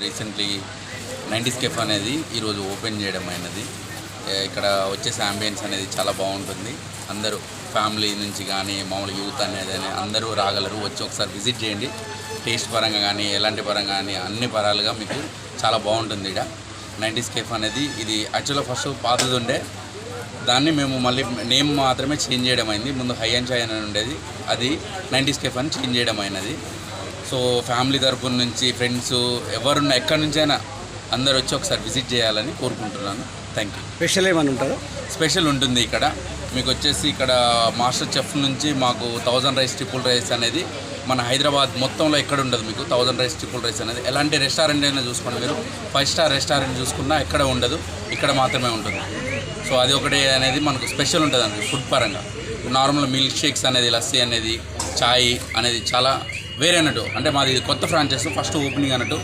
Recently 90s కెఫ్ అనేది ఈరోజు open చేయడం అయినది. ఇక్కడ వచ్చేసి అంబియన్స్ అనేది చాలా బాగుంటుంది. అందరూ ఫ్యామిలీ నుంచి కానీ మామూలు యూత్ అనేది అందరూ రాగలరు. వచ్చి ఒకసారి విజిట్ చేయండి. టేస్ట్ పరంగా కానీ ఎలాంటి పరంగా కానీ అన్ని పరాలుగా మీకు చాలా బాగుంటుంది. ఇక్కడ 90s కెఫ్ అనేది ఇది యాక్చువల్గా ఫస్ట్ పాతది ఉండే, దాన్ని మేము మళ్ళీ నేమ్ మాత్రమే చేంజ్ చేయడం అయింది. ముందు హై అండ్ చాయ్ అని ఉండేది, అది 90s కెఫ్ అని చేంజ్ చేయడం అయినది. సో ఫ్యామిలీ తరపున నుంచి ఫ్రెండ్స్ ఎవరున్నా ఎక్కడి నుంచైనా అందరు వచ్చి ఒకసారి విజిట్ చేయాలని కోరుకుంటున్నాను. Thank you. స్పెషల్ ఏమైనా ఉంటుందో? స్పెషల్ ఉంటుంది ఇక్కడ మీకు వచ్చేసి. ఇక్కడ మాస్టర్ చెఫ్ నుంచి మాకు 1000 రైస్ ట్రిపుల్ రైస్ అనేది మన హైదరాబాద్ మొత్తంలో ఎక్కడ ఉండదు. మీకు 1000 రైస్ ట్రిపుల్ రైస్ అనేది ఎలాంటి రెస్టారెంట్ అయినా చూసుకోండి, మీరు 5 స్టార్ రెస్టారెంట్ చూసుకున్నా ఎక్కడ ఉండదు, ఇక్కడ మాత్రమే ఉంటుంది. సో అది ఒకటి అనేది మనకు స్పెషల్ ఉంటుంది అండి. ఫుడ్ పరంగా నార్మల్ మిల్క్ షేక్స్ అనేది, లస్సీ అనేది, చాయ్ అనేది చాలా వేరే అన్నట్టు. అంటే మాది కొత్త ఫ్రాంచైజ్, ఫస్ట్ ఓపెనింగ్ అన్నట్టు.